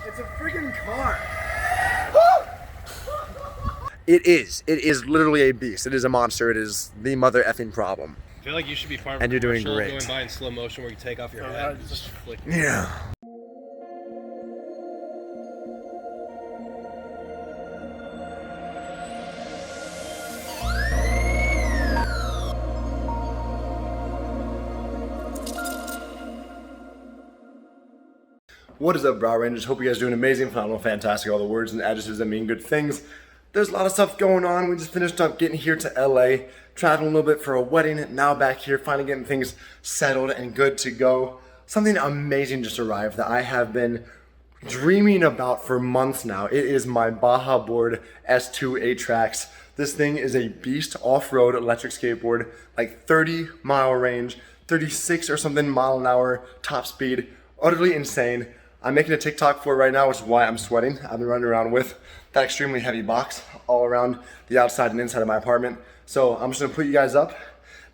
It's a freaking car. It is literally a beast. It is a monster. It is the mother effing problem. I feel like you should be part of and a you're doing commercial great. going by in slow motion where you take off your hat and just flick. Yeah. What is up, Brow Rangers? Hope you guys are doing amazing, phenomenal, fantastic, all the words and adjectives that mean good things. There's a lot of stuff going on. We just finished up getting here to LA, traveling a little bit for a wedding, now back here, finally getting things settled and good to go. Something amazing just arrived that I have been dreaming about for months now. It is my Bajaboard S2 Atrax. This thing is a beast off-road electric skateboard, like 30-mile range, 36 or something mile an hour top speed, utterly insane. I'm making a TikTok for it right now, which is why I'm sweating. I've been running around with that extremely heavy box all around the outside and inside of my apartment. So I'm just gonna put you guys up,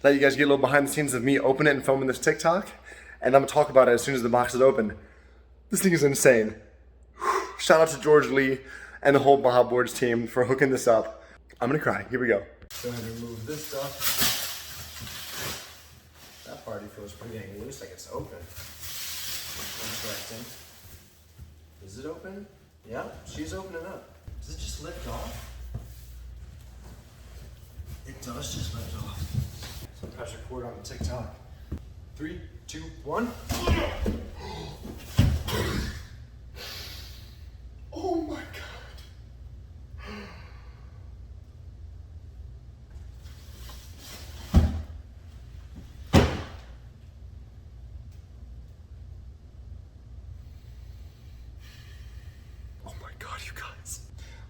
let you guys get a little behind the scenes of me opening it and filming this TikTok, and I'm gonna talk about it as soon as the box is open. This thing is insane. Shout out to George Lee and the whole Bajaboards team for hooking this up. I'm gonna cry, here we go. Go ahead and remove this stuff. That party feels pretty dang loose, like it's open. Interesting. Is it open? Yeah, she's opening up. Does it just lift off? It does just lift off. Some pressure cord on the TikTok. 3, 2, 1. Oh my God.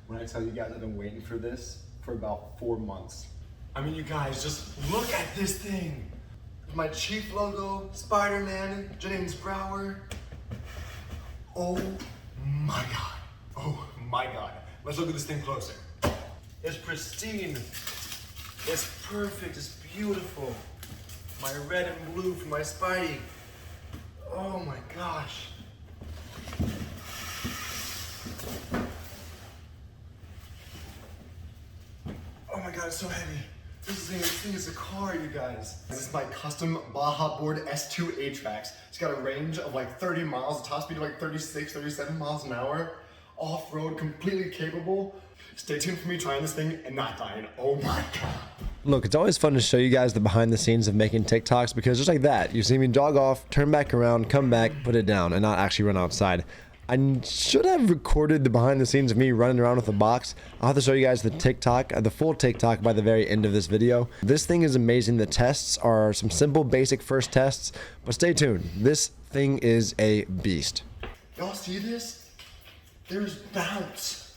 When I tell you guys I've been waiting for this for about 4 months. I mean, you guys, just look at this thing. My Chief logo, Spider-Man, James Brower. Oh my God. Oh my God. Let's look at this thing closer. It's pristine. It's perfect. It's beautiful. My red and blue from my Spidey. Oh my gosh. Oh my God, it's so heavy. This thing is a car, you guys. This is my custom Bajaboard S2 Atrax. It's got a range of like 30 miles, a top speed of like 36, 37 miles an hour. Off-road, completely capable. Stay tuned for me trying this thing and not dying. Oh my God. Look, it's always fun to show you guys the behind the scenes of making TikToks because just like that, you see me jog off, turn back around, come back, put it down, and not actually run outside. I should have recorded the behind the scenes of me running around with a box. I'll have to show you guys the TikTok, the full TikTok by the very end of this video. This thing is amazing. The tests are some simple, basic first tests, but stay tuned. This thing is a beast. Y'all see this? There's bounce.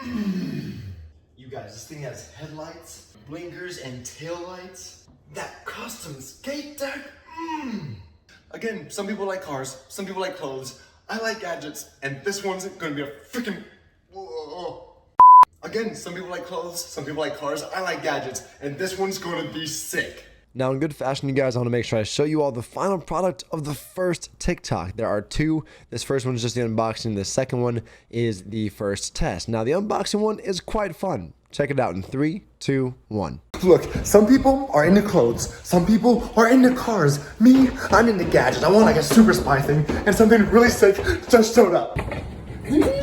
You guys, this thing has headlights, blinkers, and taillights. That custom skate deck. Again, some people like cars, some people like clothes. I like gadgets, and this one's gonna be a freaking. Again, some people like clothes, some people like cars. I like gadgets, and this one's gonna be sick. Now, in good fashion, you guys, I want to make sure I show you all the final product of the first TikTok. There are two. This first one is just the unboxing. The second one is the first test. Now, the unboxing one is quite fun. Check it out in 3, 2, 1. Look, some people are into clothes, some people are into cars. Me, I'm into gadgets. I want like a super spy thing, and something really sick just showed up. Excuse me.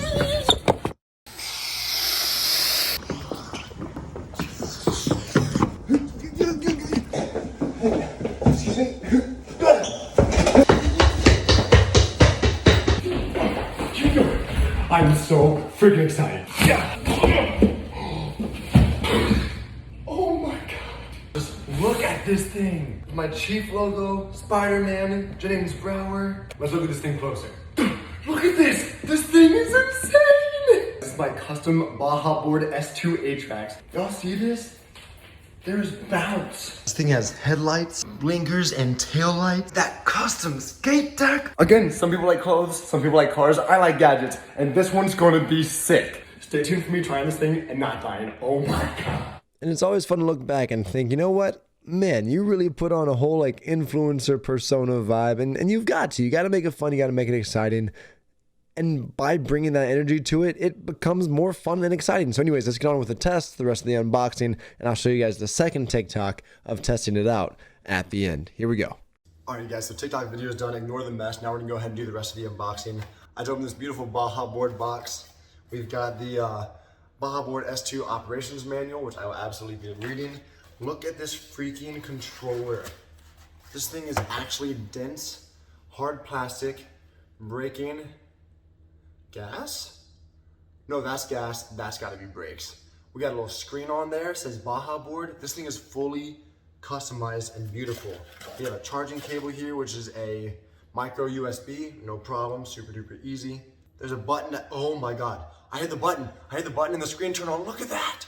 I'm so freaking excited. Oh my God. Just look at this thing. My Chief logo, Spider-Man, James Brower. Let's look at this thing closer. Look at this. This thing is insane. This is my custom Bajaboard S2 Atrax. Y'all see this? There's bounce. This thing has headlights, blinkers, and taillights. That custom skate deck. Again, some people like clothes, some people like cars. I like gadgets, and this one's gonna be sick. Stay tuned for me trying this thing and not dying. Oh my God. And it's always fun to look back and think, you know what? Man, you really put on a whole like influencer persona vibe, and you got to make it fun, you got to make it exciting. And by bringing that energy to it, it becomes more fun and exciting. So anyways, let's get on with the test, the rest of the unboxing, and I'll show you guys the second TikTok of testing it out at the end. Here we go. Alright guys, so TikTok video is done. Ignore the mess. Now we're gonna go ahead and do the rest of the unboxing. I just opened this beautiful Bajaboard box. We've got the Bajaboard S2 operations manual, which I will absolutely be reading. Look at this freaking controller. This thing is actually dense, hard plastic, braking. Gas? No, that's gas. That's gotta be brakes. We got a little screen on there. It says Bajaboard. This thing is fully customized and beautiful. We have a charging cable here, which is a micro USB. No problem. Super duper easy. There's a button that, oh my God. I hit the button. I hit the button and the screen turned on. Look at that.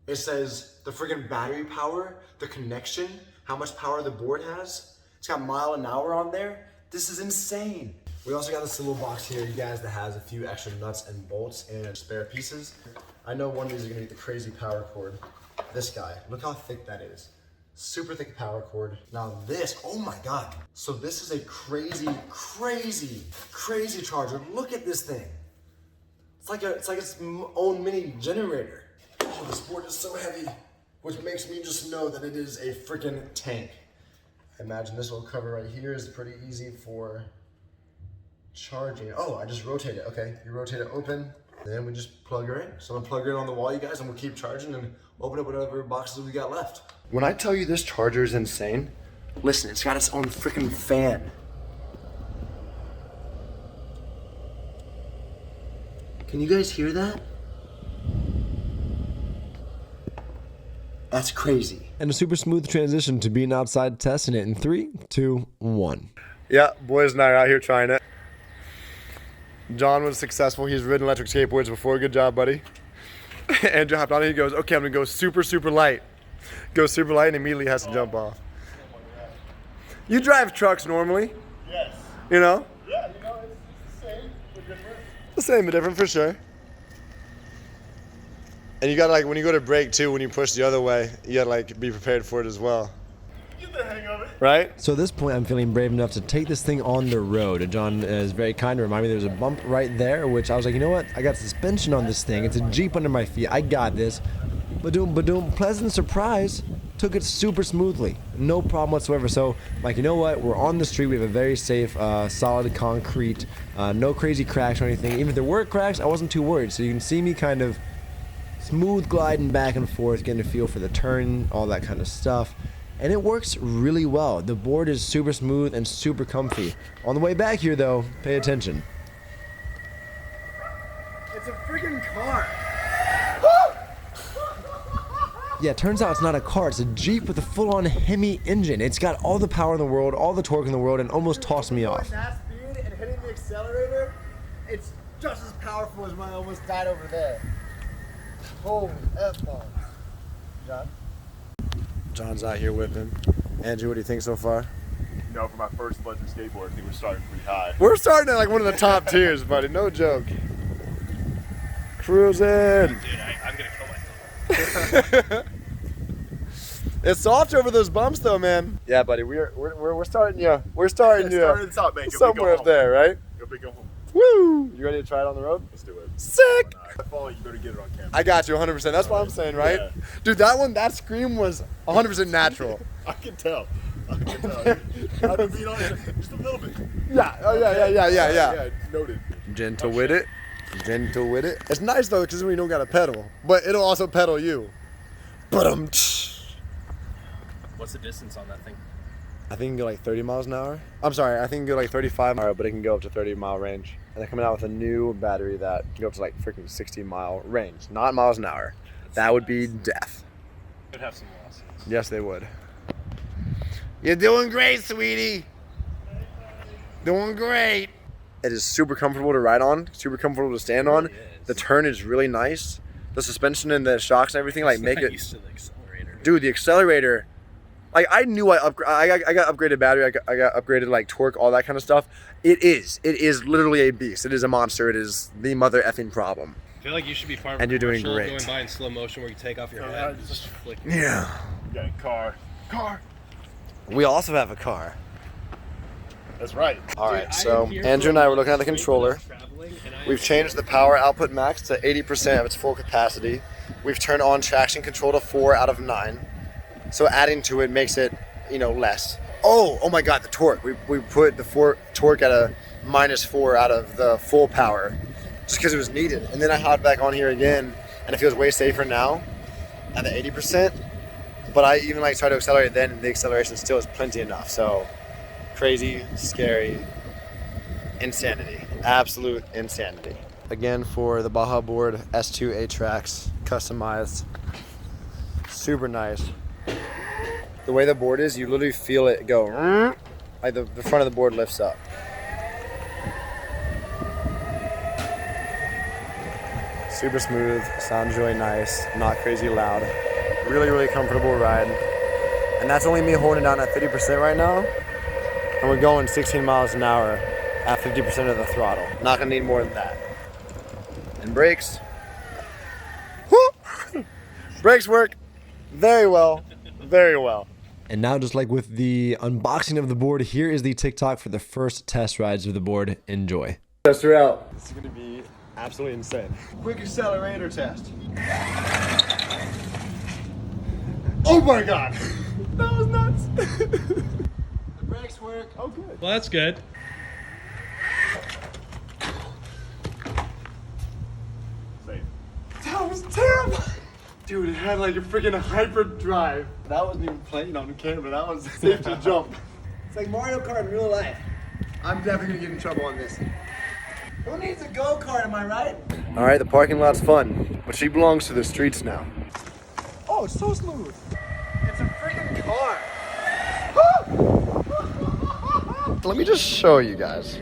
It says the friggin' battery power, the connection, how much power the board has. It's got mile an hour on there. This is insane. We also got this little box here, you guys, that has a few extra nuts and bolts and spare pieces. I know one of these are gonna be the crazy power cord. This guy, look how thick that is. Super thick power cord. Now this, oh my God. So this is a crazy, crazy, crazy charger. Look at this thing. It's like its own mini generator. Oh, this board is so heavy, which makes me just know that it is a freaking tank. I imagine this little cover right here is pretty easy for charging. Oh, I just rotate it. Okay, you rotate it open, then we just plug her in. So I'm gonna plug her in on the wall, you guys, and we'll keep charging and open up whatever boxes we got left. When I tell you this charger is insane, listen, it's got its own freaking fan. Can you guys hear that? That's crazy. And a super smooth transition to being outside testing it in 3, 2, 1. Yeah, boys and I are out here trying it. John was successful. He's ridden electric skateboards before. Good job, buddy. Andrew hopped on and he goes, okay, I'm gonna go super, super light. Goes super light and immediately has to jump off. You drive trucks normally? Yes. You know? Yeah, you know, it's the same, but different. The same but different for sure. And you gotta, like, when you go to brake too, when you push the other way, you gotta, like, be prepared for it as well. Get the hang of it. Right? So at this point, I'm feeling brave enough to take this thing on the road. And John is very kind to remind me there's a bump right there, which I was like, you know what? I got suspension on this thing. It's a Jeep under my feet. I got this. Ba-doom, ba-doom. Pleasant surprise. Took it super smoothly. No problem whatsoever. So I'm like, you know what? We're on the street. We have a very safe, solid concrete. No crazy cracks or anything. Even if there were cracks, I wasn't too worried. So you can see me kind of smooth gliding back and forth, getting a feel for the turn, all that kind of stuff. And it works really well. The board is super smooth and super comfy. On the way back here though, pay attention. It's a freaking car. Yeah, turns out it's not a car, it's a Jeep with a full-on Hemi engine. It's got all the power in the world, all the torque in the world, and almost tossed me off. That speed and hitting the accelerator, it's just as powerful as when I almost died over there. Holy F-bombs. John? John's out here whipping. Andrew, what do you think so far? You know, for my first electric skateboard, I think we're starting pretty high. We're starting at like one of the top tiers, buddy. No joke. Cruising. Dude, I'm gonna kill myself. It's soft over those bumps, though, man. Yeah, buddy. We're starting you. We're starting you. Starting at the top, man. Somewhere up there, right? Go big, go home. Woo! You ready to try it on the road? Let's do it. Sick. I follow you. Better get it on camera. I got you 100%. That's what I'm saying, right? Yeah. Dude, that scream was 100% natural. I can tell. I can tell. I've been beat on it just a little bit. Yeah. Oh yeah. Yeah, noted. Gentle with it. Gentle with it. It's nice though, because we don't got a pedal, but it'll also pedal you. But What's the distance on that thing? I think it can go like 30 miles an hour. I'm sorry, I think it can go like 35 miles, but it can go up to 30-mile range. And they're coming out with a new battery that can go up to like freaking 60-mile range, not miles an hour. That would be death. Could have some losses. Yes, they would. You're doing great, sweetie. Doing great. It is super comfortable to ride on, super comfortable to stand on. It really is. The turn is really nice. The suspension and the shocks and everything, like, make I'm it. used to the accelerator. Dude, the accelerator. Like, I knew I got upgraded battery, I got upgraded like torque, all that kind of stuff. It is literally a beast. It is a monster. It is the mother effing problem. I feel like you should be part of And a you're doing commercial great. going by in slow motion where you take off your head and just flick. Yeah. You got a car. We also have a car. That's right. All right, so Andrew and I were looking at the controller. We've changed the power output max to 80% of its full capacity. We've turned on traction control to 4 out of 9. So adding to it makes it, less. Oh my God, the torque. We put the torque at a -4 out of the full power just because it was needed. And then I hopped back on here again and it feels way safer now at the 80%. But I even try to accelerate then and the acceleration still is plenty enough. So crazy, scary, insanity. Absolute insanity. Again for the Bajaboard S2 Atrax, customized, super nice. The way the board is, you literally feel it go, like the front of the board lifts up. Super smooth, sounds really nice, not crazy loud. Really, really comfortable ride. And that's only me holding down at 50% right now. And we're going 16 miles an hour at 50% of the throttle. Not gonna need more than that. And brakes. Woo! Brakes work very well, very well. And now, just like with the unboxing of the board, here is the TikTok for the first test rides of the board. Enjoy. Test her out. This is gonna be absolutely insane. Quick accelerator test. Oh my God. That was nuts. The brakes work. Oh, good. Well, that's good. Safe. That was terrible. Dude, it had like a freaking hyperdrive. That wasn't even playing on camera. That was a safety jump. It's like Mario Kart in real life. I'm definitely gonna get in trouble on this. Who needs a go-kart, am I right? All right, the parking lot's fun, but she belongs to the streets now. Oh, it's so smooth. It's a freaking car. Let me just show you guys.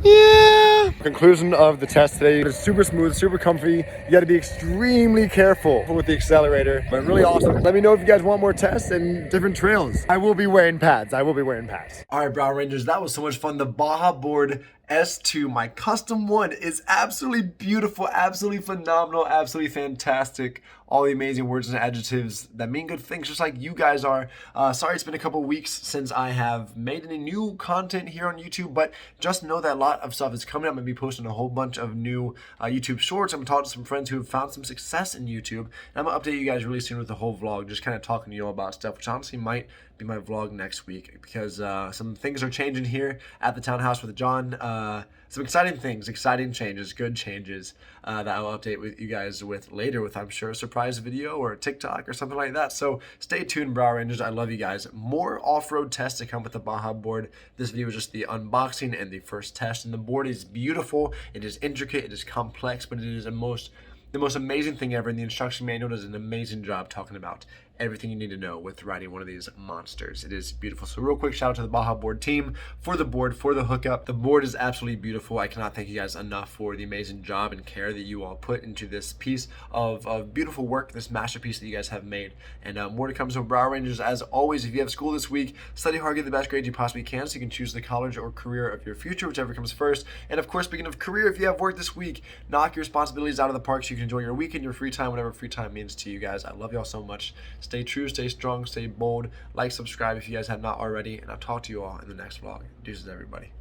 Yeah. Conclusion of the test today. It's super smooth, super comfy. You gotta be extremely careful with the accelerator, but really awesome. Let me know if you guys want more tests and different trails. I will be wearing pads. All right, Brown Rangers, that was so much fun. The Bajaboard S2, my custom one, is absolutely beautiful, absolutely phenomenal, absolutely fantastic. All the amazing words and adjectives that mean good things, just like you guys are. Sorry it's been a couple weeks since I have made any new content here on YouTube, but just know that a lot of stuff is coming up. I'm going to be posting a whole bunch of new YouTube shorts. I'm going to talk to some friends who have found some success in YouTube, and I'm going to update you guys really soon with the whole vlog, just kind of talking to you all about stuff, which honestly might be my vlog next week, because some things are changing here at the townhouse with John. Some exciting things, exciting changes, good changes that I'll update with you guys with later with, I'm sure, a surprise video or a TikTok or something like that. So stay tuned, Brow Rangers. I love you guys. More off-road tests to come with the Bajaboard. This video is just the unboxing and the first test. And the board is beautiful. It is intricate. It is complex, but it is the most amazing thing ever. And the instruction manual does an amazing job talking about everything you need to know with riding one of these monsters. It is beautiful. So real quick shout out to the Bajaboard team for the board, for the hookup. The board is absolutely beautiful. I cannot thank you guys enough for the amazing job and care that you all put into this piece of beautiful work, this masterpiece that you guys have made. And more to come. So Brow Rangers, as always, if you have school this week, study hard, get the best grade you possibly can so you can choose the college or career of your future, whichever comes first. And of course, speaking of career, if you have work this week, knock your responsibilities out of the park so you can enjoy your weekend, your free time, whatever free time means to you guys. I love y'all so much. Stay true, stay strong, stay bold. Like, subscribe if you guys have not already, and I'll talk to you all in the next vlog. Deuces, everybody.